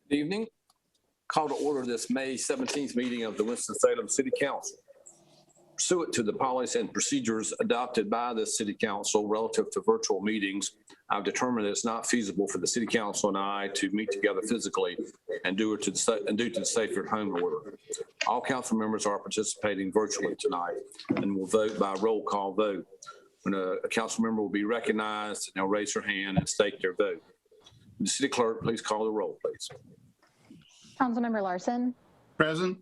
Good evening. Call to order this May 17th meeting of the Winston-Salem City Council. Pursuant to the policies and procedures adopted by the City Council relative to virtual meetings, I've determined that it's not feasible for the City Council and I to meet together physically and due to the Safer at Home order. All council members are participating virtually tonight and will vote by roll call vote. When a council member will be recognized, they'll raise their hand and state their vote. The City Clerk, please call the roll, please. Councilmember Larson. Present.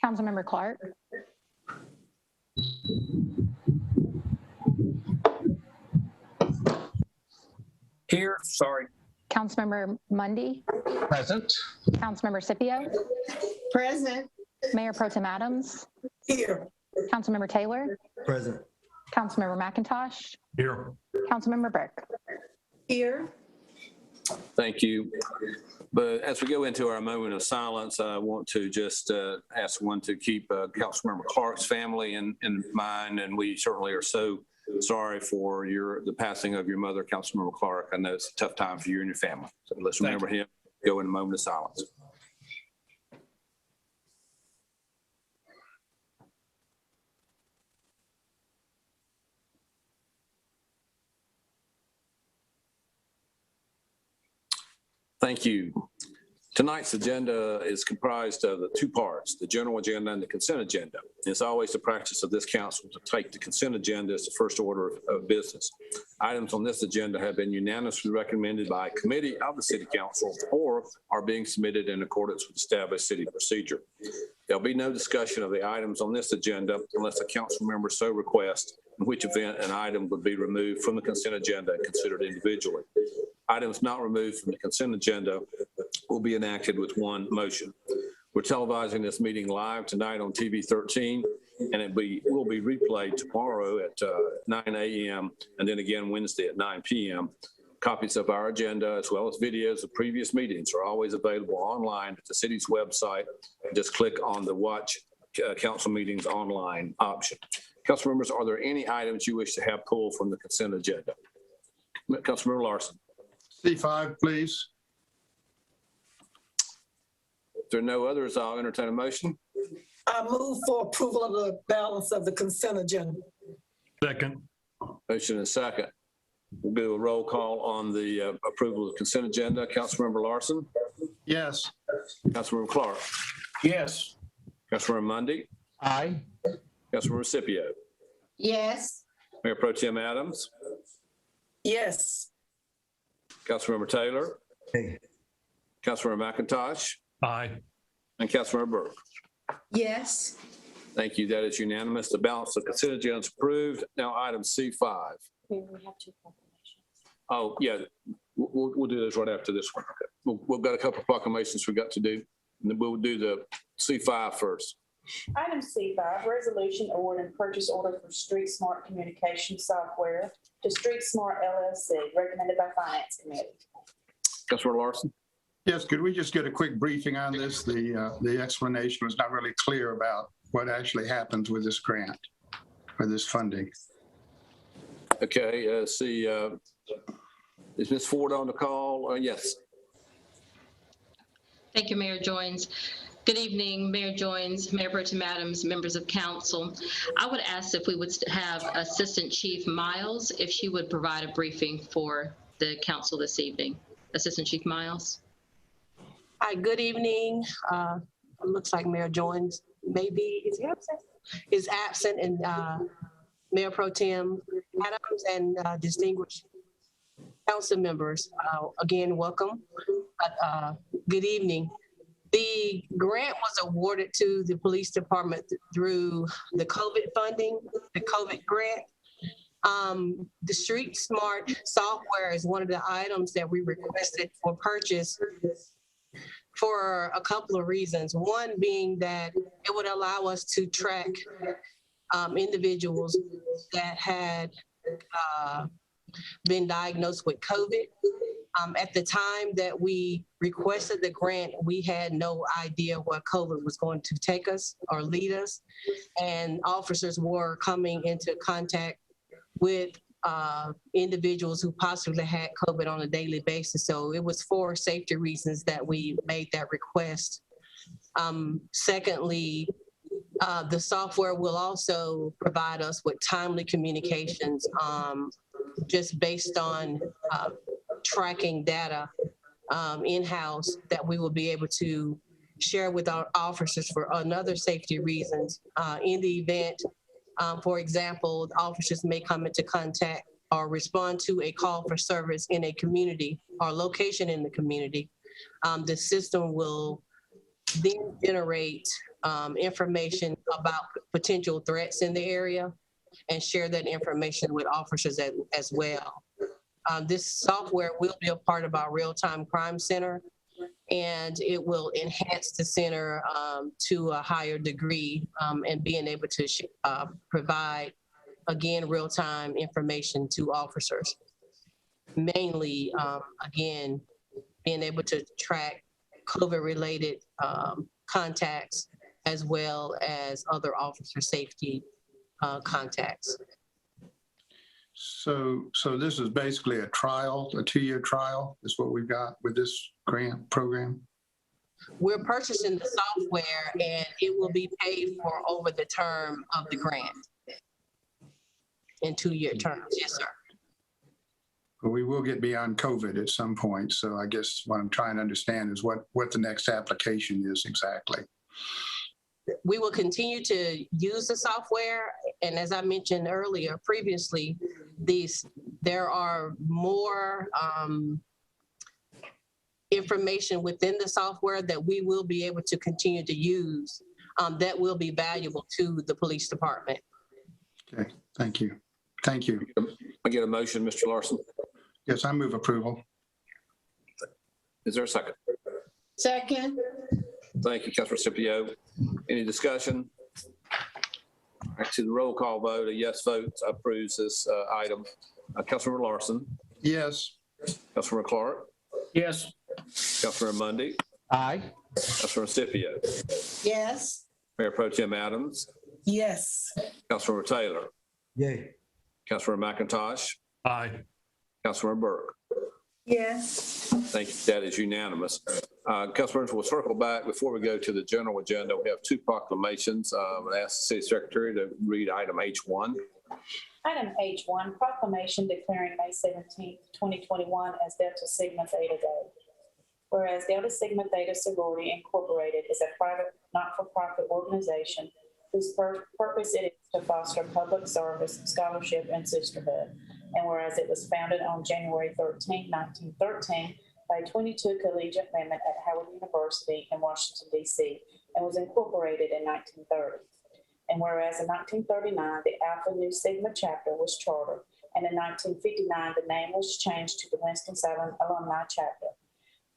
Councilmember Clark. Here, sorry. Councilmember Mundy. Present. Councilmember Scipio. Present. Mayor Pro Tem Adams. Here. Councilmember Taylor. Present. Councilmember McIntosh. Here. Councilmember Burke. Here. Thank you. But as we go into our moment of silence, I want to just ask one to keep Councilmember Clark's family in mind, and we certainly are so sorry for the passing of your mother, Councilmember Clark. I know it's a tough time for you and your family. So let's remember him. Go in a moment of silence. Thank you. Tonight's agenda is comprised of the two parts, the general agenda and the consent agenda. It's always the practice of this council to take the consent agenda as the first order of business. Items on this agenda have been unanimously recommended by a committee of the City Council or are being submitted in accordance with established city procedure. There'll be no discussion of the items on this agenda unless a council member so requests, in which event an item would be removed from the consent agenda and considered individually. Items not removed from the consent agenda will be enacted with one motion. We're televising this meeting live tonight on TV 13, and it will be replayed tomorrow at 9 a.m. and then again Wednesday at 9 p.m. Copies of our agenda, as well as videos of previous meetings, are always available online at the city's website. Just click on the Watch Council Meetings Online option. Council members, are there any items you wish to have pulled from the consent agenda? Councilmember Larson. C5, please. If there are no others, I'll entertain a motion. I move for approval of the balance of the consent agenda. Second. Motion and second. We'll do a roll call on the approval of the consent agenda. Councilmember Larson. Yes. Councilmember Clark. Yes. Councilmember Mundy. Aye. Councilmember Scipio. Yes. Mayor Pro Tem Adams. Yes. Councilmember Taylor. Hey. Councilmember McIntosh. Aye. And Councilmember Burke. Yes. Thank you. That is unanimous. The balance of consent agenda is approved. Now item C5. We have two proclamations. Oh, yeah. We'll do this right after this one. Okay. We've got a couple of proclamations we've got to do. And then we'll do the C5 first. Item C5, resolution awarding purchase order for Street Smart Communication Software to Street Smart LLC, recommended by Finance Committee. Councilmember Larson. Yes, could we just get a quick briefing on this? The explanation was not really clear about what actually happens with this grant or this funding. Okay, is Ms. Ford on the call? Yes. Thank you, Mayor Joines. Good evening, Mayor Joines, Mayor Pro Tem Adams, members of council. I would ask if we would have Assistant Chief Miles, if she would provide a briefing for the council this evening. Assistant Chief Miles. Hi, good evening. Looks like Mayor Joines is he absent? Is absent, and Mayor Pro Tem Adams and distinguished council members. Again, welcome. Good evening. The grant was awarded to the police department through the COVID funding, the COVID grant. The Street Smart software is one of the items that we requested for purchase for a couple of reasons. One being that it would allow us to track individuals that had been diagnosed with COVID. At the time that we requested the grant, we had no idea what COVID was going to take us or lead us. And officers were coming into contact with individuals who possibly had COVID on a daily basis. So it was for safety reasons that we made that request. Secondly, the software will also provide us with timely communications, just based on tracking data in-house that we will be able to share with our officers for another safety reasons. In the event, for example, officers may come into contact or respond to a call for service in a community or location in the community. The system will then generate information about potential threats in the area and share that information with officers as well. This software will be a part of our real-time crime center, and it will enhance the center to a higher degree, and being able to provide, again, real-time information to officers. Mainly, again, being able to track COVID-related contacts as well as other officer safety contacts. So this is basically a trial, a 2-year trial is what we've got with this grant program? We're purchasing the software and it will be paid for over the term of the grant in 2-year terms. Yes, sir. But we will get beyond COVID at some point. So I guess what I'm trying to understand is what the next application is exactly. We will continue to use the software. And as I mentioned earlier, previously, there are more information within the software that we will be able to continue to use that will be valuable to the police department. Okay, thank you. Thank you. I get a motion, Mr. Larson? Yes, I move approval. Is there a second? Second. Thank you, Councilor Scipio. Any discussion? All right, to the roll call vote, a yes vote approves this item. Councilor Larson, Yes. Councilor Clark, Yes. Councilor Mundy, Aye. Councilor Scipio, Yes. Mayor Pro Tem Adams, Yes. Councilor Taylor, Yay. Councilor McIntosh, Aye. Councilor Burke. Yes. Thank you. That is unanimous. Councilors, we'll circle back before we go to the general agenda. We have 2 proclamations. I ask the city secretary to read item H1. Item H1, proclamation declaring May 17th, 2021 as Delta Sigma Theta Day. Whereas Delta Sigma Theta Sorority Incorporated is a private, not-for-profit organization whose purpose it is to foster public service, scholarship, and sisterhood. And whereas it was founded on January 13, 1913, by 22 collegiate women at Howard University in Washington, D.C., and was incorporated in 1930. And whereas in 1939, the Alpha Nu Sigma chapter was chartered, and in 1959, the name was changed to the Winston-Salem Alumni Chapter.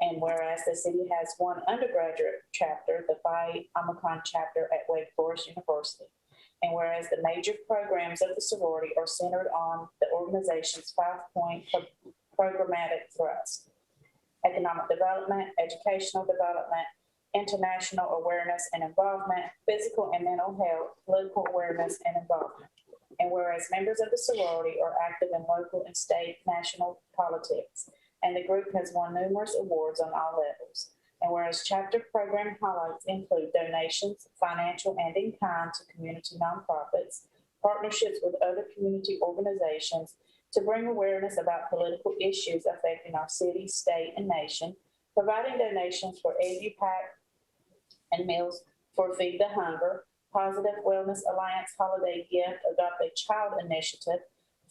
And whereas the city has one undergraduate chapter, the Phi Omicron chapter at Wake Forest University. And whereas the major programs of the sorority are centered on the organization's 5-point programmatic thrust: economic development, educational development, international awareness and involvement, physical and mental health, political awareness and involvement. And whereas members of the sorority are active in local and state national politics, and the group has won numerous awards on all levels. And whereas chapter program highlights include donations, financial and in kind, to community nonprofits, partnerships with other community organizations to bring awareness about political issues affecting our city, state, and nation, providing donations for EduPack and meals for Feed the Hunger, Positive Wellness Alliance Holiday Gift, Adopt a Child Initiative,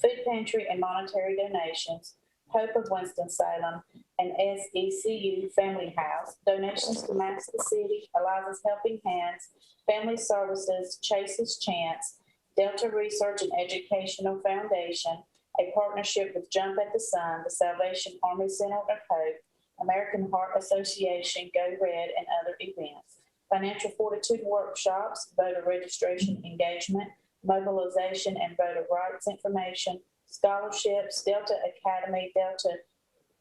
Food Pantry and monetary donations, Hope of Winston-Salem, and SECU Family House, donations to Max the City, Eliza's Helping Hands, Family Services, Chase's Chance, Delta Research and Educational Foundation, a partnership with Jump at the Sun, the Salvation Army Center of Hope, American Heart Association, Go Red, and other events. Financial fortitude workshops, voter registration engagement, mobilization and voter rights information, scholarships, Delta Academy, Delta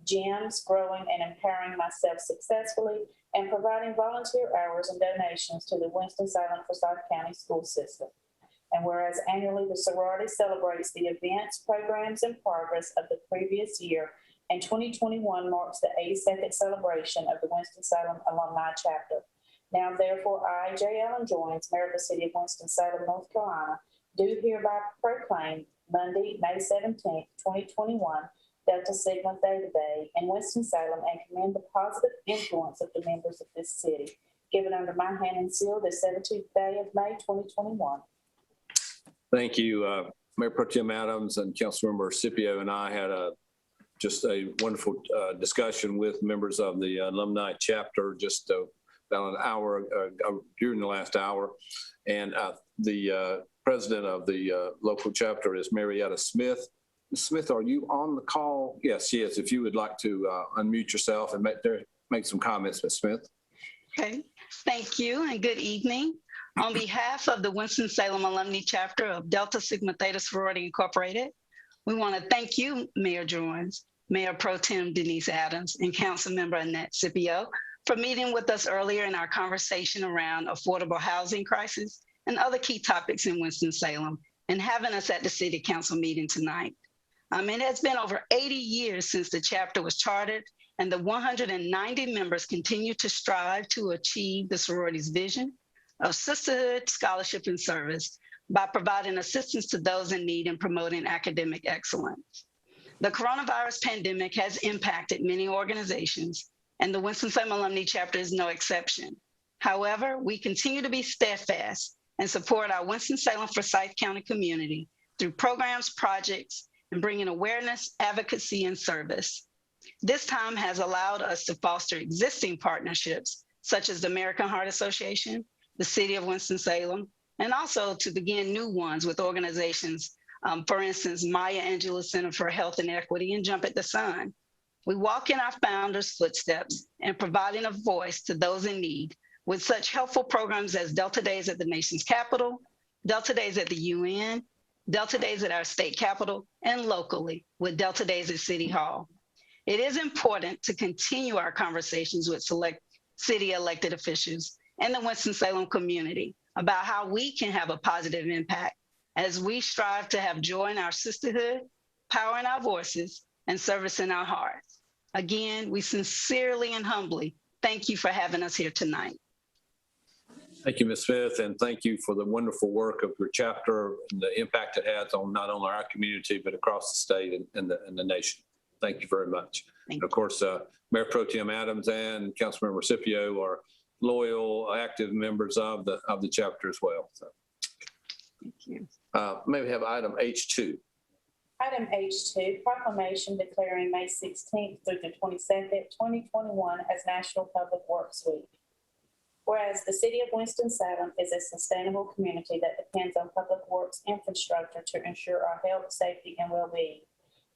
Gyms, growing and empowering myself successfully, and providing volunteer hours and donations to the Winston-Salem Forsyth County school system. And whereas annually the sorority celebrates the events, programs, and progress of the previous year, and 2021 marks the 82nd celebration of the Winston-Salem Alumni Chapter. Now therefore, I, J. Allen Joines, Mayor of the City of Winston-Salem, North Carolina, do hereby proclaim Monday, May 17th, 2021, Delta Sigma Theta Day in Winston-Salem and commend the positive influence of the members of this city. Given under my hand and sealed this 17th day of May, 2021. Thank you, Mayor Pro Tem Adams and Councilmember Scipio and I had just a wonderful discussion with members of the alumni chapter just about an hour during the last hour. And the president of the local chapter is Marietta Smith. Ms. Smith, are you on the call? Yes, she is. If you would like to unmute yourself and make some comments, Ms. Smith. Okay, thank you and good evening. On behalf of the Winston-Salem Alumni Chapter of Delta Sigma Theta Sorority Incorporated, we want to thank you, Mayor Joines, Mayor Pro Tem Denise Adams, and Councilmember Annette Scipio for meeting with us earlier in our conversation around affordable housing crisis and other key topics in Winston-Salem and having us at the City Council meeting tonight. It has been over 80 years since the chapter was chartered, and the 190 members continue to strive to achieve the sorority's vision of sisterhood, scholarship, and service by providing assistance to those in need and promoting academic excellence. The coronavirus pandemic has impacted many organizations, and the Winston-Salem Alumni Chapter is no exception. However, we continue to be steadfast and support our Winston-Salem-Forsyth County community through programs, projects, and bringing awareness, advocacy, and service. This time has allowed us to foster existing partnerships, such as the American Heart Association, the City of Winston-Salem, and also to begin new ones with organizations, for instance, Maya Angelou Center for Health and Equity and Jump at the Sun. We walk in our founders' footsteps and providing a voice to those in need with such helpful programs as Delta Days at the nation's capital, Delta Days at the UN, Delta Days at our state capitol, and locally with Delta Days at City Hall. It is important to continue our conversations with select city elected officials and the Winston-Salem community about how we can have a positive impact as we strive to have joy in our sisterhood, power in our voices, and service in our hearts. Again, we sincerely and humbly thank you for having us here tonight. Thank you, Ms. Smith, and thank you for the wonderful work of your chapter and the impact it has on not only our community, but across the state and the nation. Thank you very much. And of course, Mayor Pro Tem Adams and Councilmember Scipio are loyal, active members of the chapter as well. So, Thank you. May we have item H2? Item H2, proclamation declaring May 16th through the 22nd, 2021 as National Public Works Week. Whereas the City of Winston-Salem is a sustainable community that depends on public works infrastructure to ensure our health, safety, and well-being.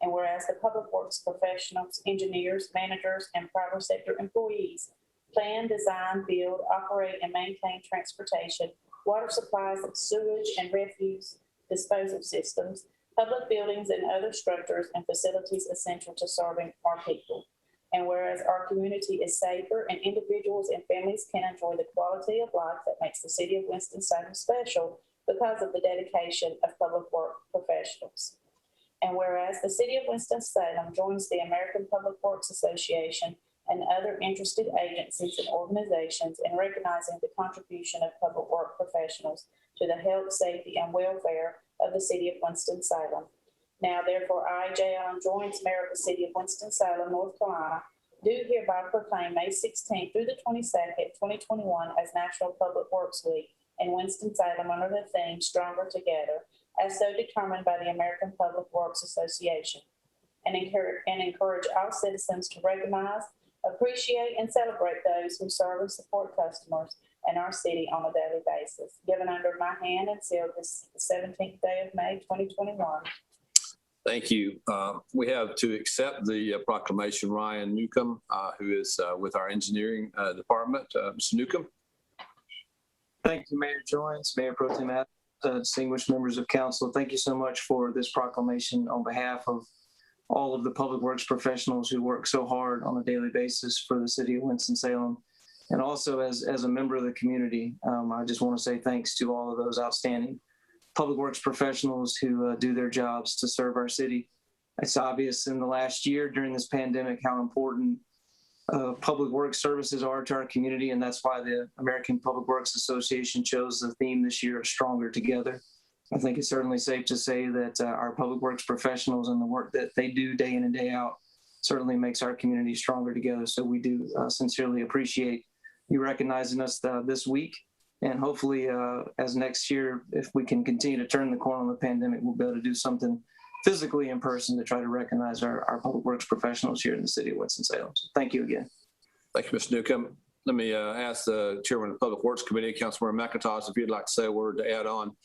And whereas the public works professionals, engineers, managers, and private sector employees plan, design, build, operate, and maintain transportation, water supplies, sewage, and refuse disposal systems, public buildings, and other structures and facilities essential to serving our people. And whereas our community is safer and individuals and families can enjoy the quality of life that makes the City of Winston-Salem special because of the dedication of public work professionals. And whereas the City of Winston-Salem joins the American Public Works Association and other interested agencies and organizations in recognizing the contribution of public work professionals to the health, safety, and welfare of the City of Winston-Salem. Now, therefore, I, J. Allen Joines, Mayor of the City of Winston-Salem, North Carolina, do hereby proclaim May 16th through the 22nd, 2021 as National Public Works Week in Winston-Salem under the theme Stronger Together, as so determined by the American Public Works Association, and encourage all citizens to recognize, appreciate, and celebrate those who serve and support customers in our city on a daily basis. Given under my hand and sealed this 17th day of May, 2021. Thank you. We have to accept the proclamation Ryan Newcomb, who is with our engineering department. Mr. Newcomb. Thank you, Mayor Joines, Mayor Pro Tem Adams, distinguished members of council. Thank you so much for this proclamation on behalf of all of the public works professionals who work so hard on a daily basis for the City of Winston-Salem. And also as a member of the community, I just want to say thanks to all of those outstanding public works professionals who do their jobs to serve our city. It's obvious in the last year during this pandemic how important public works services are to our community, and that's why the American Public Works Association chose the theme this year, Stronger Together. I think it's certainly safe to say that our public works professionals and the work that they do day in and day out certainly makes our community stronger together. So we do sincerely appreciate you recognizing us this week. And hopefully, as next year, if we can continue to turn the corner on the pandemic, we'll be able to do something physically in person to try to recognize our public works professionals here in the city of Winston-Salem. So thank you again. Thank you, Mr. Newcomb. Let me ask the chairman of the Public Works Committee, Councilmember McIntosh, if you'd like to say a word to add on.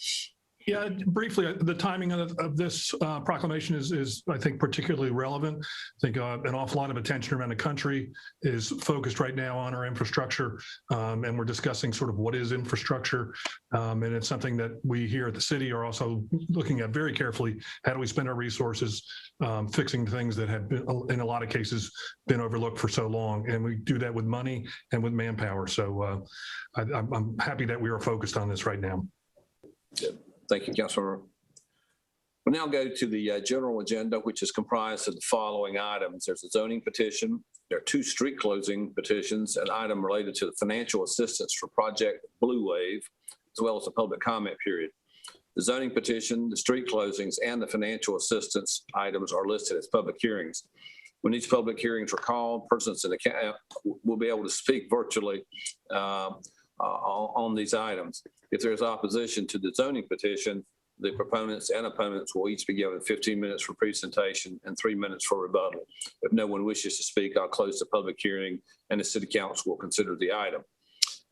Yeah, briefly, the timing of this proclamation is, I think, particularly relevant. I think an awful lot of attention around the country is focused right now on our infrastructure, and we're discussing sort of what is infrastructure, and it's something that we here at the city are also looking at very carefully. How do we spend our resources fixing things that have been, in a lot of cases, been overlooked for so long, and we do that with money and with manpower. So I'm happy that we are focused on this right now. Good. Thank you, Councilmember. We'll now go to the general agenda, which is comprised of the following items. There's a zoning petition. There are 2 street closing petitions, an item related to the financial assistance for Project Blue Wave, as well as a public comment period. The zoning petition, the street closings, and the financial assistance items are listed as public hearings. When these public hearings are called, persons in the camp will be able to speak virtually on these items. If there's opposition to the zoning petition, the proponents and opponents will each be given 15 minutes for presentation and 3 minutes for rebuttal. If no one wishes to speak, I'll close the public hearing and the city council will consider the item.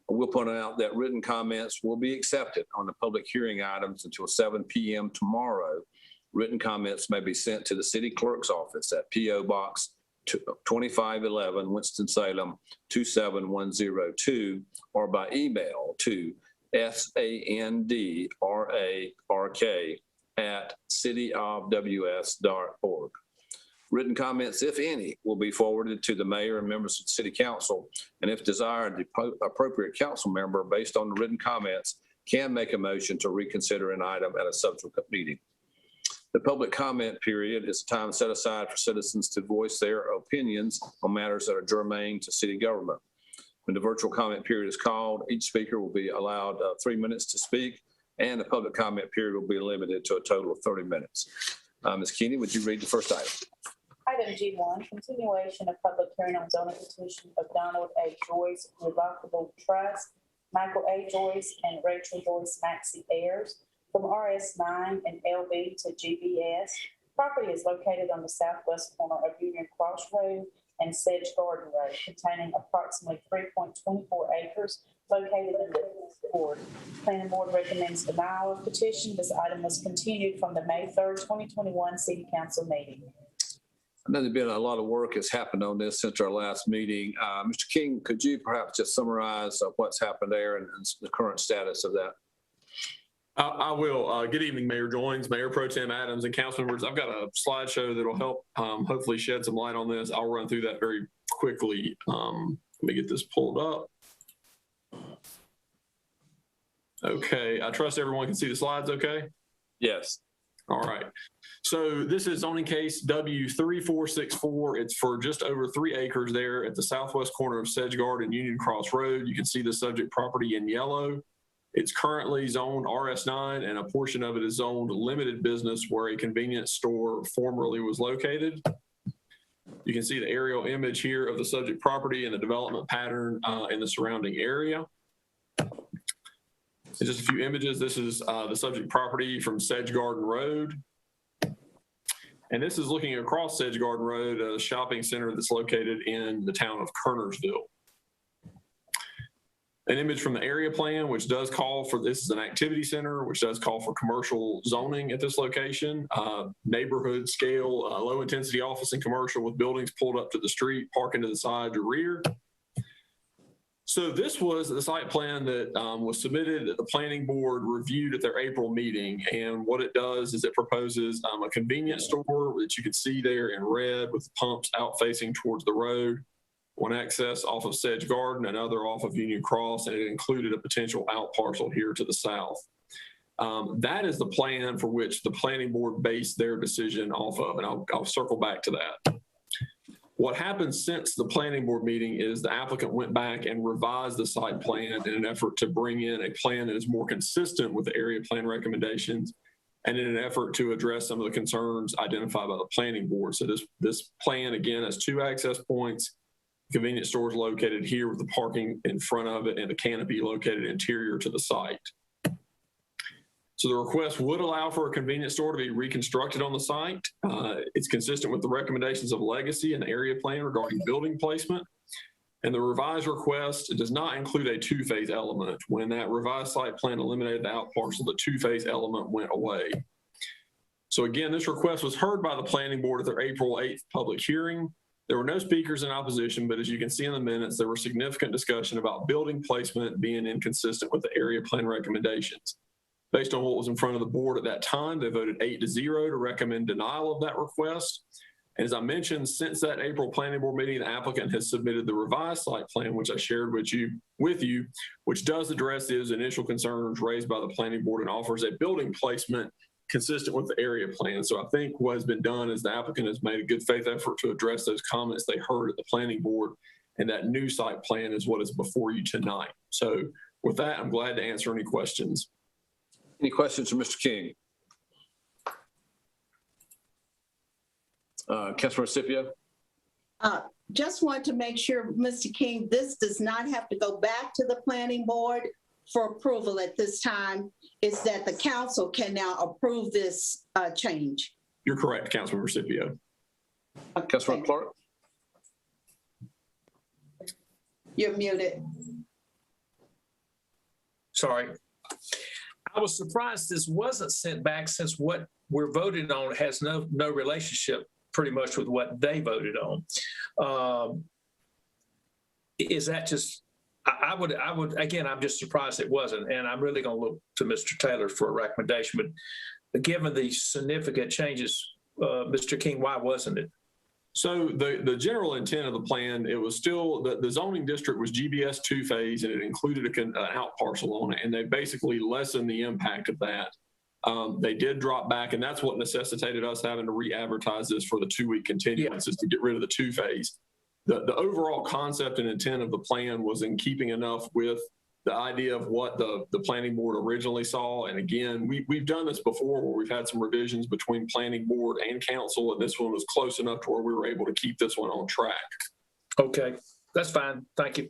We'll point out that written comments will be accepted on the public hearing items until 7 p.m. tomorrow. Written comments may be sent to the city clerk's office at P.O. Box 2511 Winston-Salem 27102 or by email to sandrak@cityofws.org. Written comments, if any, will be forwarded to the mayor and members of the city council, and if desired, the appropriate council member, based on the written comments, can make a motion to reconsider an item at a subsequent meeting. The public comment period is a time set aside for citizens to voice their opinions on matters that are germane to city government. When the virtual comment period is called, each speaker will be allowed 3 minutes to speak, and the public comment period will be limited to a total of 30 minutes. Ms. Keeney, would you read the first item? Item G1, continuation of public hearing on zoning petition of Donald A. Joyce Revocable Trust, Michael A. Joyce, and Rachel Joyce Maxey heirs from RS9 and LB to GBS. Property is located on the southwest corner of Union Cross Road and Sedge Garden Road, containing approximately 3.24 acres located in the board. Planning board recommends denial of petition. This item was continued from the May 3rd, 2021 City Council meeting. I know there's been a lot of work has happened on this since our last meeting. Mr. King, could you perhaps just summarize what's happened there and the current status of that? I will. Good evening, Mayor Joins, Mayor Pro Tem Adams, and council members. I've got a slideshow that will help hopefully shed some light on this. I'll run through that very quickly. Let me get this pulled up. Okay, I trust everyone can see the slides okay? Yes. All right. So this is zoning case W3464. It's for just over 3 acres there at the southwest corner of Sedge Garden and Union Cross Road. You can see the subject property in yellow. It's currently zoned RS9, and a portion of it is zoned limited business where a convenience store formerly was located. You can see the aerial image here of the subject property and the development pattern in the surrounding area. Just a few images. This is the subject property from Sedge Garden Road. And this is looking across Sedge Garden Road, a shopping center that's located in the town of Kernersville. An image from the area plan, which does call for, this is an activity center, which does call for commercial zoning at this location, neighborhood scale, low intensity office and commercial with buildings pulled up to the street, parking to the side or rear. So this was the site plan that was submitted that the planning board reviewed at their April meeting. And what it does is it proposes a convenience store that you can see there in red with pumps out facing towards the road. One access off of Sedge Garden, another off of Union Cross, and it included a potential out parcel here to the south. That is the plan for which the planning board based their decision off of, and I'll circle back to that. What happened since the planning board meeting is the applicant went back and revised the site plan in an effort to bring in a plan that is more consistent with the area plan recommendations and in an effort to address some of the concerns identified by the planning board. So this plan, again, has 2 access points, convenience stores located here with the parking in front of it and a canopy located interior to the site. So the request would allow for a convenience store to be reconstructed on the site. It's consistent with the recommendations of Legacy and the area plan regarding building placement. And the revised request does not include a 2-phase element. When that revised site plan eliminated the out parcel, the 2-phase element went away. So again, this request was heard by the planning board at their April 8th public hearing. There were no speakers in opposition, but as you can see in the minutes, there was significant discussion about building placement being inconsistent with the area plan recommendations. Based on what was in front of the board at that time, they voted 8-0 to recommend denial of that request. And as I mentioned, since that April planning board meeting, the applicant has submitted the revised site plan, which I shared with you, which does address those initial concerns raised by the planning board and offers a building placement consistent with the area plan. So I think what has been done is the applicant has made a good faith effort to address those comments they heard at the planning board, and that new site plan is what is before you tonight. So with that, I'm glad to answer any questions. Any questions for Mr. King? Councilmember Scipio? Just want to make sure, Mr. King, this does not have to go back to the planning board for approval at this time. It's that the council can now approve this change. You're correct, Councilmember Scipio. Councilmember Clark? You're muted. Sorry. I was surprised this wasn't sent back, since what we're voting on has no relationship pretty much with what they voted on. Is that just, I would, again, I'm just surprised it wasn't, and I'm really going to look to Mr. Taylor for a recommendation, but given the significant changes, Mr. King, why wasn't it? So the general intent of the plan, it was still, the zoning district was GBS 2-phase, and it included an out parcel on it, and they basically lessened the impact of that. They did drop back, and that's what necessitated us having to re-advertise this for the 2-week continuance, is to get rid of the 2-phase. The overall concept and intent of the plan was in keeping enough with the idea of what the planning board originally saw. And again, we've done this before where we've had some revisions between planning board and council, and this one was close enough to where we were able to keep this one on track. Okay, that's fine. Thank you.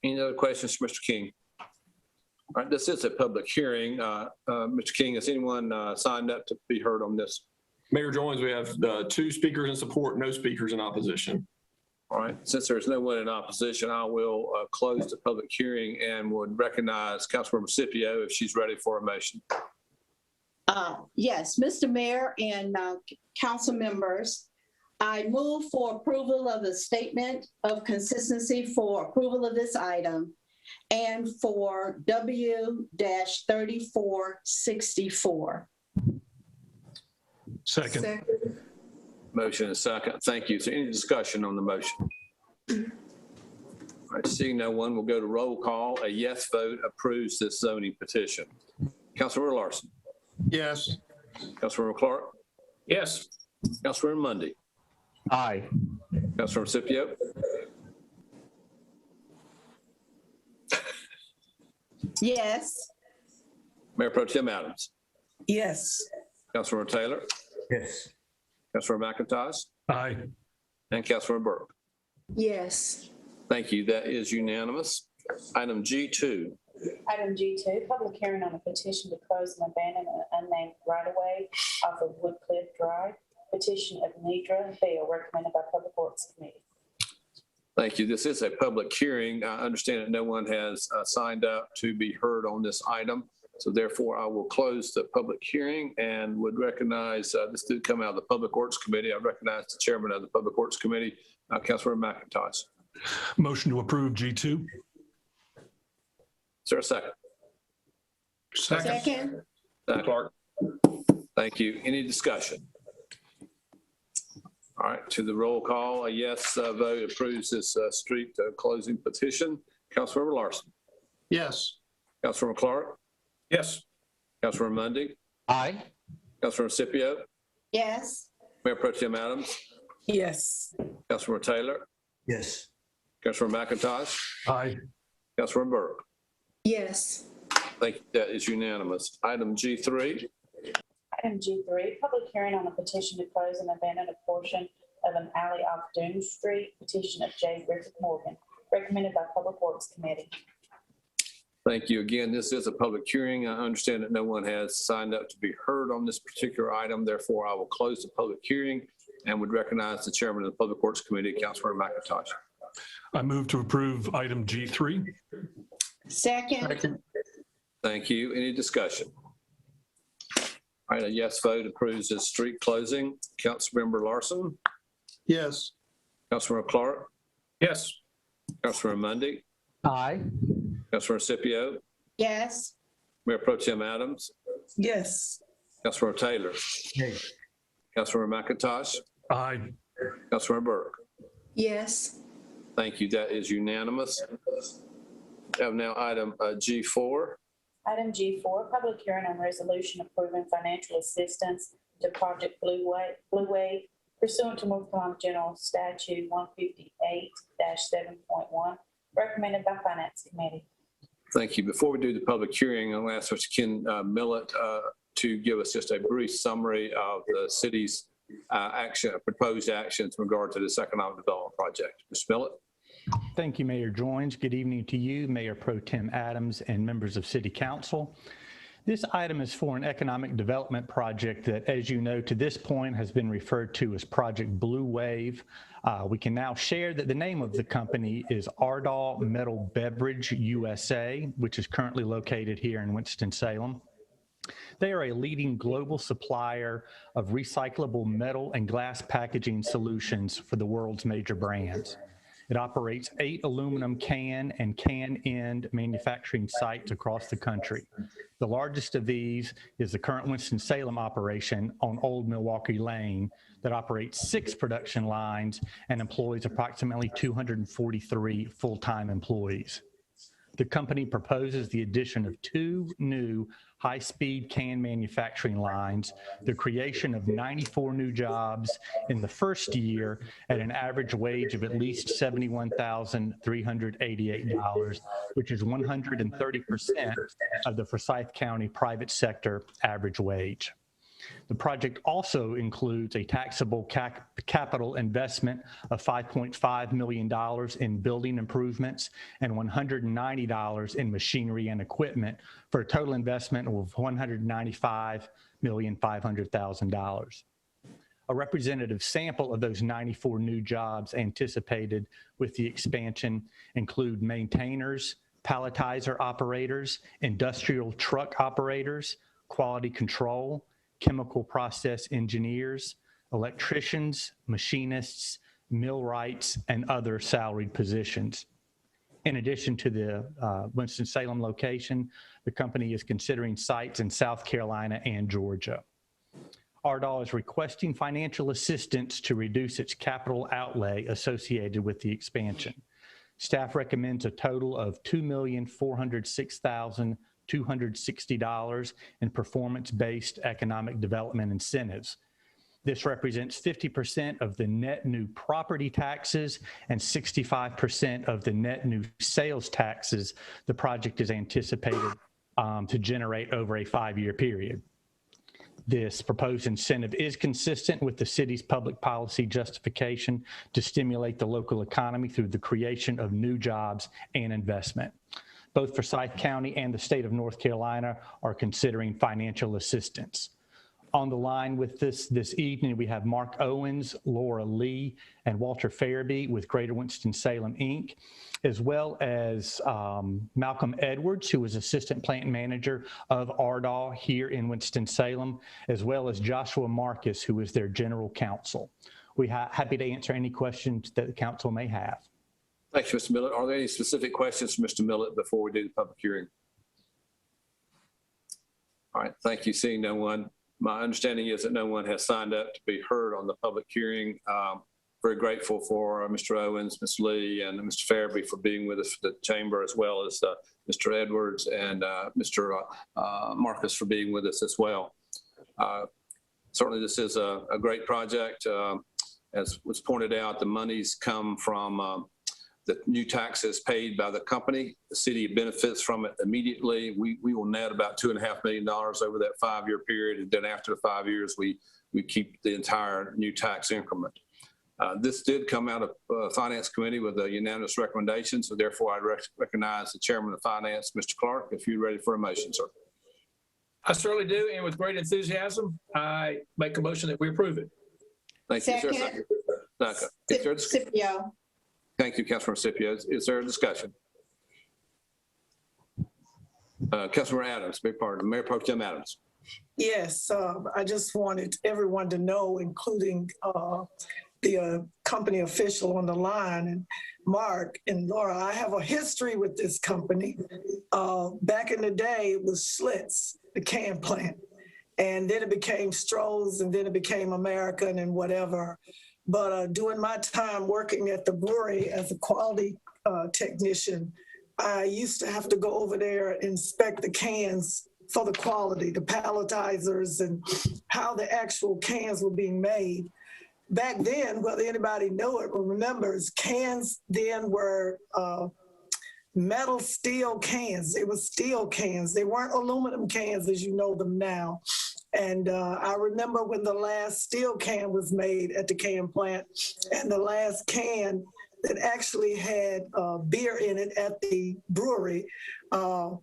Any other questions for Mr. King? All right, this is a public hearing. Mr. King, has anyone signed up to be heard on this? Mayor Joins, we have 2 speakers in support, no speakers in opposition. All right, since there's no one in opposition, I will close the public hearing and would recognize Councilmember Scipio if she's ready for a motion. Yes, Mr. Mayor and council members, I move for approval of the statement of consistency for approval of this item and for W-3464. Second. Motion is second. Thank you. So any discussion on the motion? All right, seeing no one, we'll go to roll call. A yes vote approves this zoning petition. Councilmember Larson? Yes. Councilmember Clark? Yes. Councilmember Mundy? Aye. Councilmember Scipio? Yes. Mayor Pro Tem Adams? Yes. Councilmember Taylor? Yes. Councilmember McIntosh? Aye. And Councilmember Burke? Yes. Thank you. That is unanimous. Item G2. Item G2, public hearing on a petition to close and abandon an unnamed right-of-way off of Woodcliff Drive. Petition of Nidra Bell, recommended by Public Works Committee. Thank you. This is a public hearing. I understand that no one has signed up to be heard on this item. So therefore, I will close the public hearing and would recognize, this did come out of the Public Works Committee. I recognize the chairman of the Public Works Committee, Councilmember McIntosh. Motion to approve G2. Is there a second? Second. Clark. Thank you. Any discussion? All right, to the roll call, a yes vote approves this street closing petition. Councilmember Larson? Yes. Councilmember Clark? Yes. Councilmember Mundy, Aye. Councilmember Scipio, Yes. Mayor Pro Tem Adams, Yes. Councilmember Taylor, Yes. Councilmember McIntosh, Aye. Councilmember Burke. Yes. Thank you. That is unanimous. Item G3. Item G3, public hearing on a petition to close and abandon a portion of an alley off Doom Street, petition of J. Griffith Morgan, recommended by Public Works Committee. Thank you. Again, this is a public hearing. I understand that no one has signed up to be heard on this particular item. Therefore, I will close the public hearing and would recognize the chairman of the Public Works Committee, Councilmember McIntosh. I move to approve item G3. Second. Thank you. Any discussion? All right, a yes vote approves the street closing. Councilmember Larson, Yes. Councilmember Clark, Yes. Councilmember Mundy, Aye. Councilmember Scipio, Yes. Mayor Pro Tem Adams, Yes. Councilmember Taylor, Nay. Councilmember McIntosh, Aye. Councilmember Burke. Yes. Thank you. That is unanimous. We have now item G4. Item G4, public hearing on resolution approving financial assistance to Project Blue Wave pursuant to North Carolina General Statute 158-7.1, recommended by Finance Committee. Thank you. Before we do the public hearing, I'll ask Mr. Ken Millett to give us just a brief summary of the city's proposed actions in regard to this economic development project. Mr. Millett. Thank you, Mayor Joines. Good evening to you, Mayor Pro Tem Adams, and members of City Council. This item is for an economic development project that, as you know, to this point has been referred to as Project Blue Wave. We can now share that the name of the company is Ardagh Metal Beverage USA, which is currently located here in Winston-Salem. They are a leading global supplier of recyclable metal and glass packaging solutions for the world's major brands. It operates 8 aluminum can and can-end manufacturing sites across the country. The largest of these is the current Winston-Salem operation on Old Milwaukee Lane that operates 6 production lines and employs approximately 243 full-time employees. The company proposes the addition of 2 new high-speed can manufacturing lines, the creation of 94 new jobs in the first year at an average wage of at least $71,388, which is 130% of the Forsyth County private sector average wage. The project also includes a taxable capital investment of $5.5 million in building improvements and $190 in machinery and equipment for a total investment of $195,500,000. A representative sample of those 94 new jobs anticipated with the expansion include maintainers, palletizer operators, industrial truck operators, quality control, chemical process engineers, electricians, machinists, millwrights, and other salaried positions. In addition to the Winston-Salem location, the company is considering sites in South Carolina and Georgia. Ardagh is requesting financial assistance to reduce its capital outlay associated with the expansion. Staff recommends a total of $2,406,260 in performance-based economic development incentives. This represents 50% of the net new property taxes and 65% of the net new sales taxes the project is anticipated to generate over a 5-year period. This proposed incentive is consistent with the city's public policy justification to stimulate the local economy through the creation of new jobs and investment. Both Forsyth County and the state of North Carolina are considering financial assistance. On the line with this evening, we have Mark Owens, Laura Lee, and Walter Farabee with Greater Winston-Salem, Inc., as well as Malcolm Edwards, who is Assistant Plant Manager of Ardagh here in Winston-Salem, as well as Joshua Marcus, who is their General Counsel. We're happy to answer any questions that the council may have. Thank you, Mr. Millett. Are there any specific questions for Mr. Millett before we do the public hearing? All right, thank you. Seeing no one. My understanding is that no one has signed up to be heard on the public hearing. very grateful for Mr. Owens, Ms. Lee, and Mr. Farabee for being with us for the chamber, as well as Mr. Edwards and Mr. Marcus for being with us as well. Certainly, this is a great project. As was pointed out, the monies come from the new taxes paid by the company. The city benefits from it immediately. We will net about $2.5 million over that 5-year period. And then after the 5 years, we keep the entire new tax increment. This did come out of Finance Committee with a unanimous recommendation. So therefore, I recognize the Chairman of Finance, Mr. Clark, if you're ready for a motion, sir. I certainly do, and with great enthusiasm, I make a motion that we approve it. Thank you, sir. Second. Second. Is there Scipio. Thank you, Councilmember Scipio. Is there a discussion? Councilmember Adams, big part of Mayor Pro Tem Adams. Yes, I just wanted everyone to know, including the company official on the line, and Mark and Laura, I have a history with this company. Back in the day, it was Schlitz, the can plant. And then it became Stroh's, and then it became American and whatever. But during my time working at the brewery as a quality technician, I used to have to go over there and inspect the cans for the quality, the palletizers, and how the actual cans were being made. Back then, whether anybody know it or remembers, cans then were metal steel cans. They were steel cans. They weren't aluminum cans as you know them now. And I remember when the last steel can was made at the can plant, and the last can that actually had beer in it at the brewery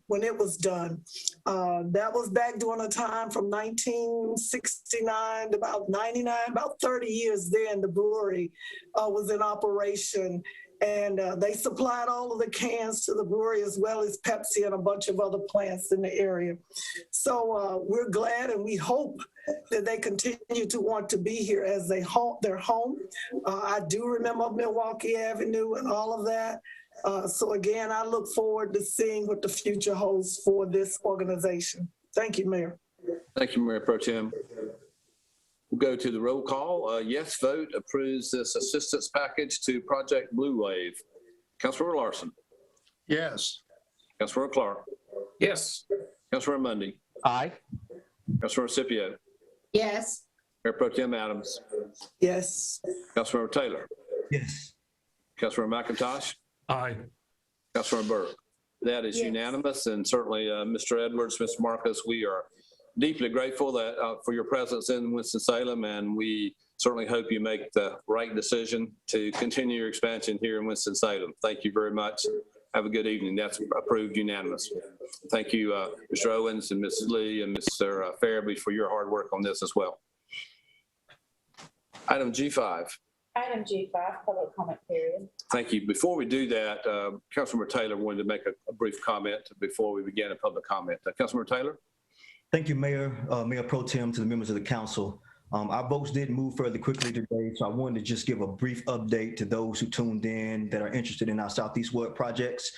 when it was done. That was back during a time from 1969 to about 99, about 30 years then the brewery was in operation. And they supplied all of the cans to the brewery as well as Pepsi and a bunch of other plants in the area. So we're glad and we hope that they continue to want to be here as their home. I do remember Milwaukee Avenue and all of that. So again, I look forward to seeing what the future holds for this organization. Thank you, Mayor. Thank you, Mayor Pro Tem. We'll go to the roll call. Yes vote approves this assistance package to Project Blue Wave. Councilmember Larson. Yes. Councilmember Clark. Yes. Councilmember Mundy. Aye. Councilmember Scipio. Yes. Mayor Pro Tem Adams. Yes. Councilmember Taylor. Yes. Councilmember McIntosh. Aye. Councilmember Burke. That is Yes. unanimous, and certainly Mr. Edwards, Mr. Marcus, we are deeply grateful that for your presence in Winston-Salem, and we certainly hope you make the right decision to continue your expansion here in Winston-Salem. Thank you very much. Have a good evening. That's approved unanimously. Thank you, Mr. Owens and Mrs. Lee and Mr. Farabee for your hard work on this as well. Item G5. Item G5, public comment period. Thank you. Before we do that, Councilmember Taylor wanted to make a brief comment before we begin a public comment. Councilmember Taylor? Thank you, Mayor, Mayor Pro Tem, to the members of the council. Our votes did move fairly quickly today, so I wanted to just give a brief update to those who tuned in that are interested in our Southeast Ward projects.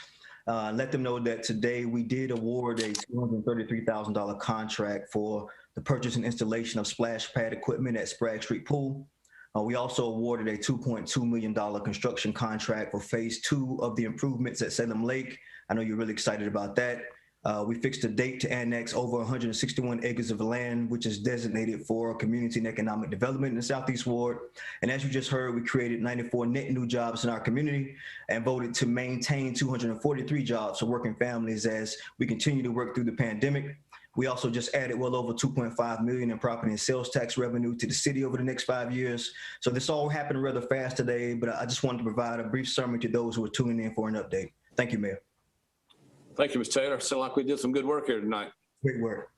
Let them know that today we did award a $233,000 contract for the purchase and installation of splash pad equipment at Sprague Street Pool. We also awarded a $2.2 million construction contract for phase 2 of the improvements at Salem Lake. I know you're really excited about that. We fixed a date to annex over 161 acres of land, which is designated for community and economic development in the Southeast Ward. And as you just heard, we created 94 net new jobs in our community and voted to maintain 243 jobs for working families as we continue to work through the pandemic. We also just added well over $2.5 million in property and sales tax revenue to the city over the next 5 years. So this all happened rather fast today, but I just wanted to provide a brief summary to those who are tuning in for an update. Thank you, Mayor. Thank you, Mr. Taylor. Sound like we did some good work here tonight. Great work.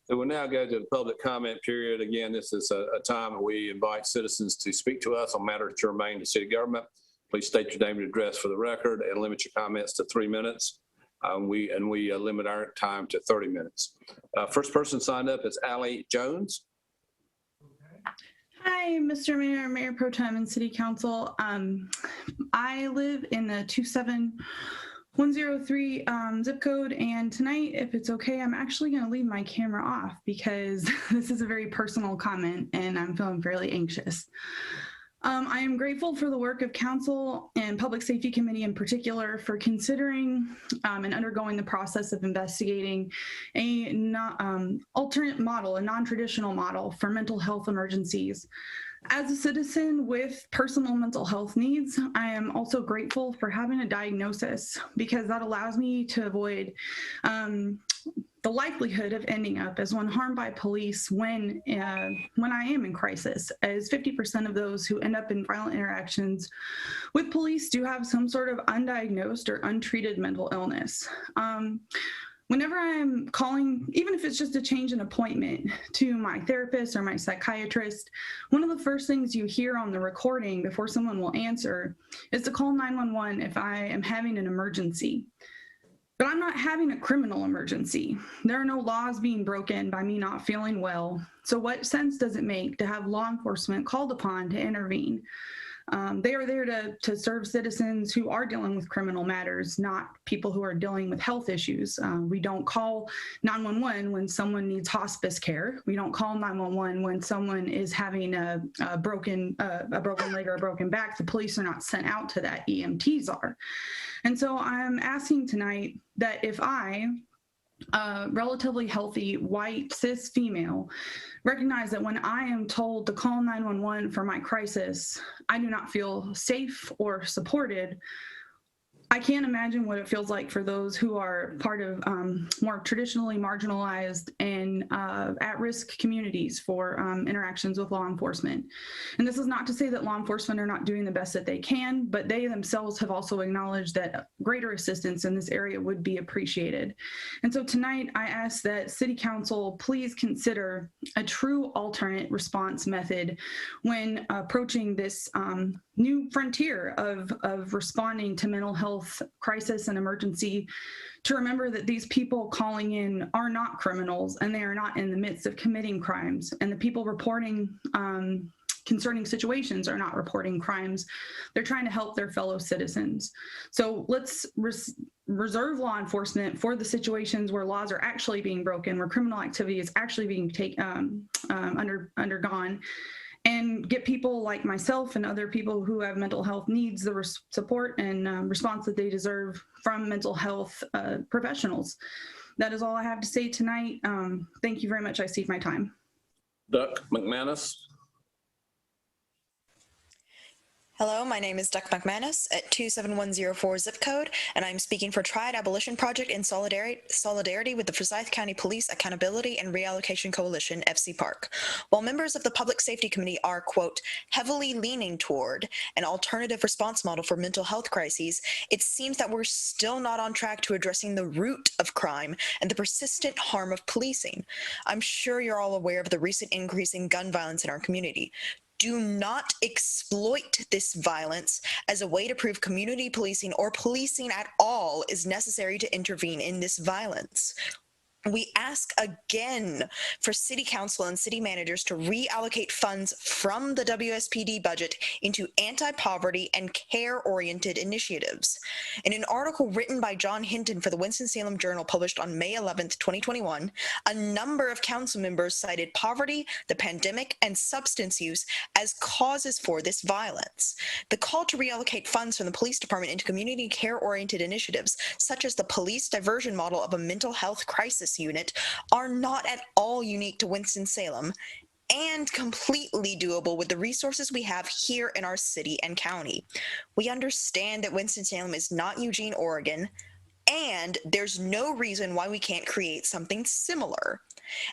So we'll now go to the public comment period. Again, this is a time that we invite citizens to speak to us on matters germane to city government. Please state your name and address for the record and limit your comments to 3 minutes. We limit our time to 30 minutes. First person signed up is Allie Jones. Hi, Mr. Mayor, Mayor Pro Tem, and City Council. I live in the 27103 zip code, and tonight, if it's okay, I'm actually going to leave my camera off because this is a very personal comment and I'm feeling fairly anxious. I am grateful for the work of Council and Public Safety Committee in particular for considering and undergoing the process of investigating a alternate model, a non-traditional model for mental health emergencies. As a citizen with personal mental health needs, I am also grateful for having a diagnosis because that allows me to avoid the likelihood of ending up as one harmed by police when I am in crisis, as 50% of those who end up in violent interactions with police do have some sort of undiagnosed or untreated mental illness. Whenever I'm calling, even if it's just a change in appointment to my therapist or my psychiatrist, one of the first things you hear on the recording before someone will answer is to call 911 if I am having an emergency. But I'm not having a criminal emergency. There are no laws being broken by me not feeling well. So what sense does it make to have law enforcement called upon to intervene? They are there to serve citizens who are dealing with criminal matters, not people who are dealing with health issues. We don't call 911 when someone needs hospice care. We don't call 911 when someone is having a broken leg or a broken back. The police are not sent out to that, EMTs are. And so I'm asking tonight that if I, a relatively healthy, white, cis female, recognize that when I am told to call 911 for my crisis, I do not feel safe or supported. I can't imagine what it feels like for those who are part of more traditionally marginalized and at-risk communities for interactions with law enforcement. And this is not to say that law enforcement are not doing the best that they can, but they themselves have also acknowledged that greater assistance in this area would be appreciated. And so tonight I ask that City Council please consider a true alternate response method when approaching this new frontier of responding to mental health crisis and emergency, to remember that these people calling in are not criminals and they are not in the midst of committing crimes, and the people reporting concerning situations are not reporting crimes. They're trying to help their fellow citizens. So let's reserve law enforcement for the situations where laws are actually being broken, where criminal activity is actually being undergone, and get people like myself and other people who have mental health needs the support and response that they deserve from mental health professionals. That is all I have to say tonight. Thank you very much. I cede my time. Duck McManus. Hello, my name is Duck McManus at 27104 zip code, and I'm speaking for Triad Abolition Project in solidarity with the Forsyth County Police Accountability and Reallocation Coalition, FC Park. While members of the Public Safety Committee are, quote, heavily leaning toward an alternative response model for mental health crises, it seems that we're still not on track to addressing the root of crime and the persistent harm of policing. I'm sure you're all aware of the recent increase in gun violence in our community. Do not exploit this violence as a way to prove community policing or policing at all is necessary to intervene in this violence. We ask again for City Council and city managers to reallocate funds from the WSPD budget into anti-poverty and care-oriented initiatives. In an article written by John Hinton for the Winston-Salem Journal published on May 11th, 2021, a number of council members cited poverty, the pandemic, and substance use as causes for this violence. The call to reallocate funds from the police department into community care-oriented initiatives, such as the police diversion model of a mental health crisis unit, are not at all unique to Winston-Salem and completely doable with the resources we have here in our city and county. We understand that Winston-Salem is not Eugene, Oregon, and there's no reason why we can't create something similar.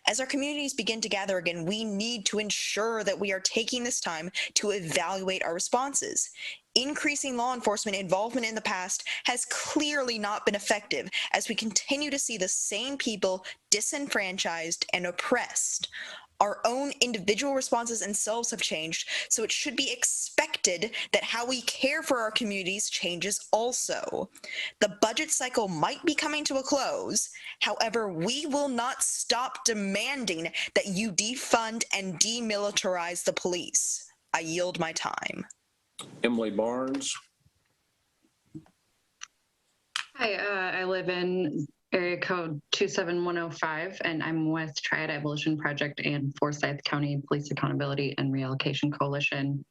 As our communities begin to gather again, we need to ensure that we are taking this time to evaluate our responses. Increasing law enforcement involvement in the past has clearly not been effective, as we continue to see the same people disenfranchised and oppressed. Our own individual responses and selves have changed, so it should be expected that how we care for our communities changes also. The budget cycle might be coming to a close. However, we will not stop demanding that you defund and demilitarize the police. I yield my time. Emily Barnes. Hi, I live in area code 27105, and I'm with Triad Abolition Project and Forsyth County Police Accountability and Reallocation Coalition.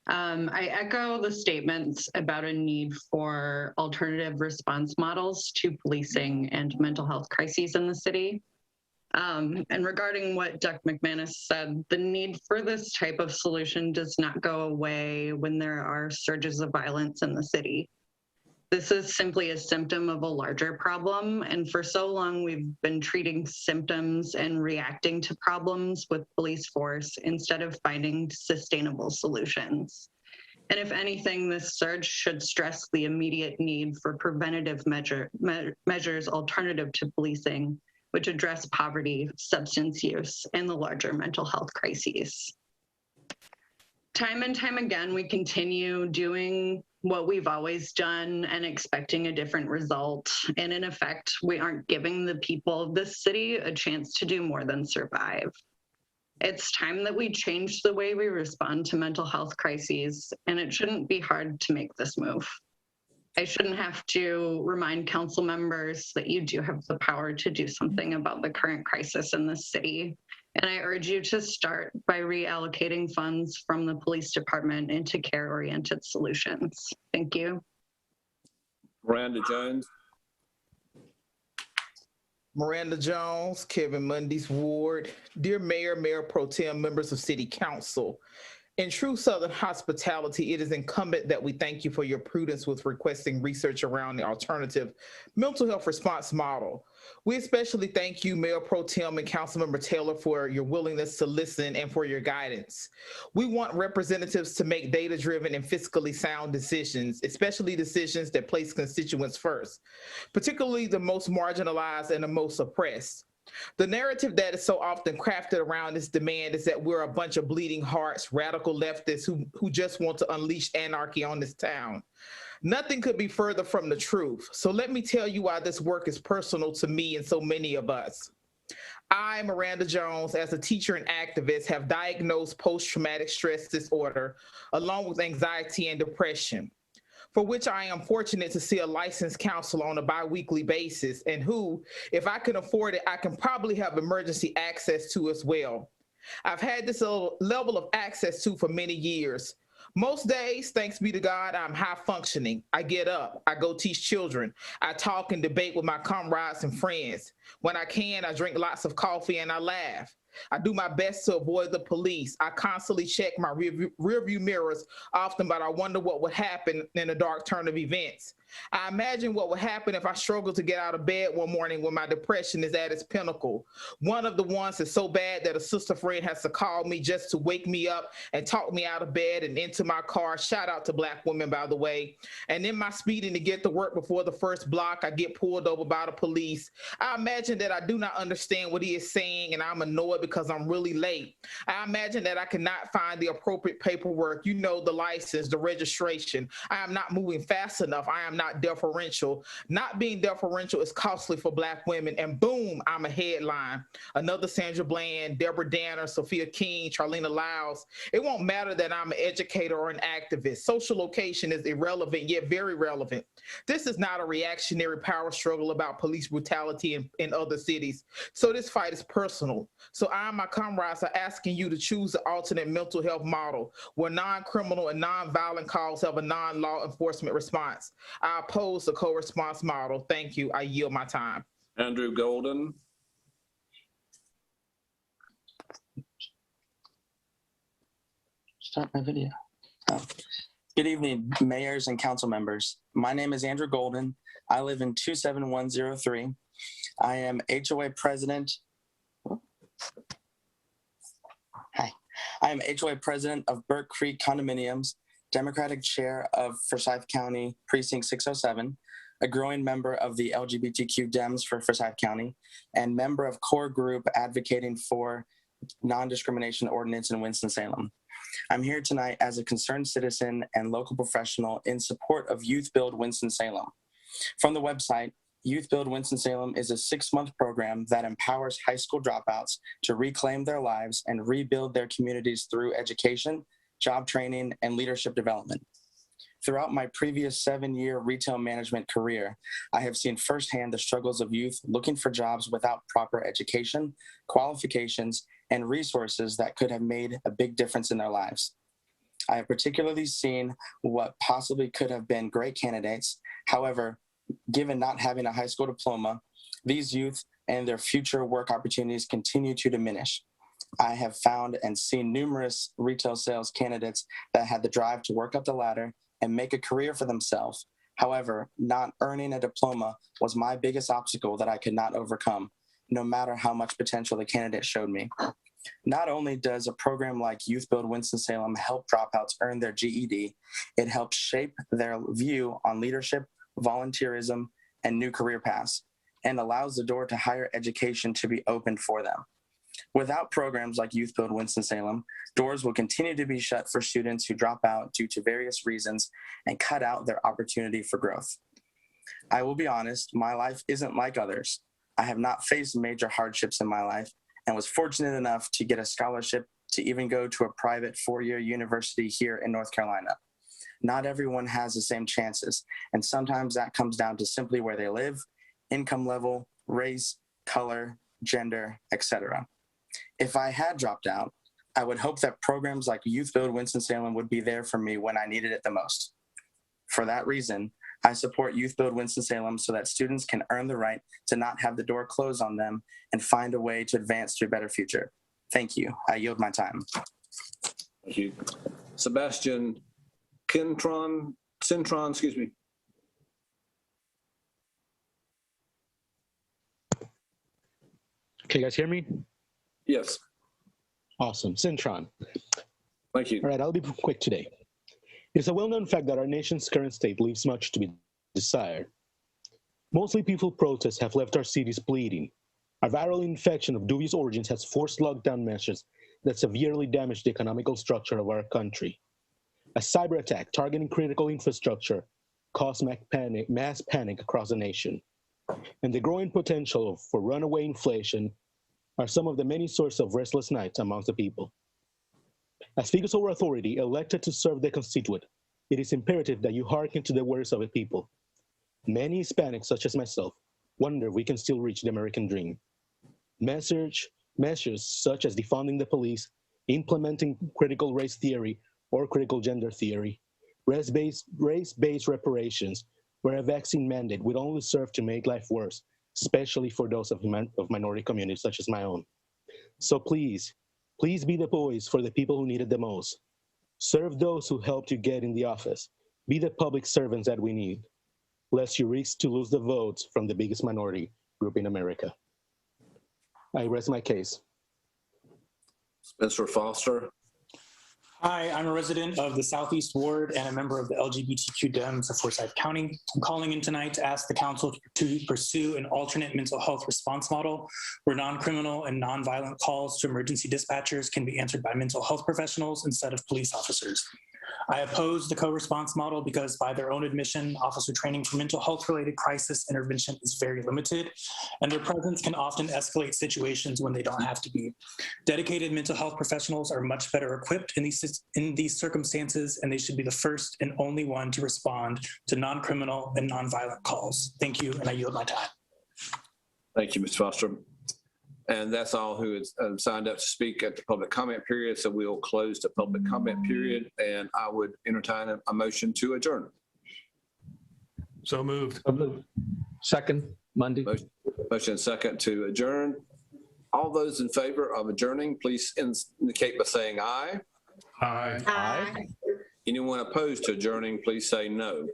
I echo the statements about a need for alternative response models to policing and mental health crises in the city. And regarding what Doug McManus said, the need for this type of solution does not go away when there are surges of violence in the city. This is simply a symptom of a larger problem. And for so long, we've been treating symptoms and reacting to problems with police force instead of finding sustainable solutions. And if anything, this surge should stress the immediate need for preventative measures alternative to policing, which address poverty, substance use, and the larger mental health crises. Time and time again, we continue doing what we've always done and expecting a different result. And in effect, we aren't giving the people of this city a chance to do more than survive. It's time that we change the way we respond to mental health crises, and it shouldn't be hard to make this move. I shouldn't have to remind council members that you do have the power to do something about the current crisis in this city. And I urge you to start by reallocating funds from the police department into care-oriented solutions. Thank you. Miranda Jones. Miranda Jones, Kevin Mundy's ward. Dear Mayor, Mayor Pro Tem, members of City Council, in true Southern hospitality, it is incumbent that we thank you for your prudence with requesting research around the alternative mental health response model. We especially thank you, Mayor Pro Tem and Councilmember Taylor, for your willingness to listen and for your guidance. We want representatives to make data-driven and fiscally sound decisions, especially decisions that place constituents first, particularly the most marginalized and the most oppressed. The narrative that is so often crafted around this demand is that we're a bunch of bleeding hearts, radical leftists who just want to unleash anarchy on this town. Nothing could be further from the truth. So let me tell you why this work is personal to me and so many of us. I, Miranda Jones, as a teacher and activist, have diagnosed post-traumatic stress disorder along with anxiety and depression, for which I am fortunate to see a licensed counselor on a bi-weekly basis, and who, if I can afford it, I can probably have emergency access to as well. I've had this level of access to for many years. Most days, thanks be to God, I'm high functioning. I get up, I go teach children, I talk and debate with my comrades and friends. When I can, I drink lots of coffee and I laugh. I do my best to avoid the police. I constantly check my rearview mirrors often, but I wonder what would happen in a dark turn of events. I imagine what would happen if I struggled to get out of bed one morning when my depression is at its pinnacle. One of the ones is so bad that a sister friend has to call me just to wake me up and talk me out of bed and into my car. Shout out to Black women, by the way. And in my speeding to get to work before the first block, I get pulled over by the police. I imagine that I do not understand what he is saying and I'm annoyed because I'm really late. I imagine that I cannot find the appropriate paperwork, you know, the license, the registration. I am not moving fast enough. I am not deferential. Not being deferential is costly for Black women. And boom, I'm a headline. Another Sandra Bland, Deborah Danner, Sophia King, Charlena Lyles. It won't matter that I'm an educator or an activist. Social location is irrelevant, yet very relevant. This is not a reactionary power struggle about police brutality in other cities. So this fight is personal. So I and my comrades are asking you to choose the alternate mental health model where non-criminal and non-violent calls have a non-law enforcement response. I oppose the co-response model. Thank you. I yield my time. Andrew Golden. Start my video. Oh. Good evening, mayors and council members. My name is Andrew Golden. I live in 27103. I am HOA president. Hi. I am HOA president of Burke Creek Condominiums, Democratic chair of Forsyth County Precinct 607, a growing member of the LGBTQ Dems for Forsyth County, and member of core group advocating for non-discrimination ordinance in Winston-Salem. I'm here tonight as a concerned citizen and local professional in support of Youth Build Winston-Salem. From the website, Youth Build Winston-Salem is a 6-month program that empowers high school dropouts to reclaim their lives and rebuild their communities through education, job training, and leadership development. Throughout my previous 7-year retail management career, I have seen firsthand the struggles of youth looking for jobs without proper education, qualifications, and resources that could have made a big difference in their lives. I have particularly seen what possibly could have been great candidates. However, given not having a high school diploma, these youth and their future work opportunities continue to diminish. I have found and seen numerous retail sales candidates that had the drive to work up the ladder and make a career for themselves. However, not earning a diploma was my biggest obstacle that I could not overcome, no matter how much potential the candidate showed me. Not only does a program like Youth Build Winston-Salem help dropouts earn their GED, it helps shape their view on leadership, volunteerism, and new career paths, and allows the door to higher education to be opened for them. Without programs like Youth Build Winston-Salem, doors will continue to be shut for students who drop out due to various reasons and cut out their opportunity for growth. I will be honest, my life isn't like others. I have not faced major hardships in my life and was fortunate enough to get a scholarship to even go to a private four-year university here in North Carolina. Not everyone has the same chances, and sometimes that comes down to simply where they live, income level, race, color, gender, etc. If I had dropped out, I would hope that programs like Youth Build Winston-Salem would be there for me when I needed it the most. For that reason, I support Youth Build Winston-Salem so that students can earn the right to not have the door closed on them and find a way to advance to a better future. Thank you. I yield my time. Thank you. Sebastian Cintron, excuse me. Can you guys hear me? Yes. Awesome. Cintron. Thank you. All right, I'll be quick today. It's a well-known fact that our nation's current state leaves much to be desired. Mostly peaceful protests have left our cities bleeding. A viral infection of dubious origins has forced lockdown measures that severely damaged the economical structure of our country. A cyber attack targeting critical infrastructure caused mass panic across the nation. And the growing potential for runaway inflation are some of the many sources of restless nights amongst the people. As figures of authority elected to serve the constituent, it is imperative that you hearken to the words of the people. Many Hispanics, such as myself, wonder if we can still reach the American dream. Measures such as defunding the police, implementing critical race theory or critical gender theory, race-based reparations, where a vaccine mandate would only serve to make life worse, especially for those of minority communities such as my own. So please be the voice for the people who need it the most. Serve those who helped you get in the office. Be the public servants that we need, lest you risk to lose the votes from the biggest minority group in America. I rest my case. Spencer Foster. Hi, I'm a resident of the Southeast Ward and a member of the LGBTQ Dems of Forsyth County. I'm calling in tonight to ask the council to pursue an alternate mental health response model where non-criminal and non-violent calls to emergency dispatchers can be answered by mental health professionals instead of police officers. I oppose the co-response model because by their own admission, officer training for mental health-related crisis intervention is very limited, and their presence can often escalate situations when they don't have to be. Dedicated mental health professionals are much better equipped in these circumstances, and they should be the first and only one to respond to non-criminal and non-violent calls. Thank you, and I yield my time. Thank you, Mr. Foster. And that's all who has signed up to speak at the public comment period. So we'll close the public comment period, and I would entertain a motion to adjourn. So moved. Second, Monday. Motion second to adjourn. All those in favor of adjourning, please indicate by saying aye. Aye. Aye. Anyone opposed to adjourning, please say no.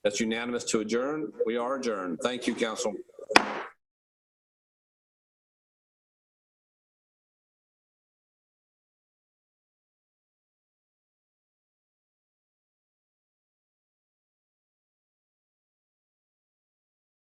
That's unanimous to adjourn. We are adjourned. Thank you, council.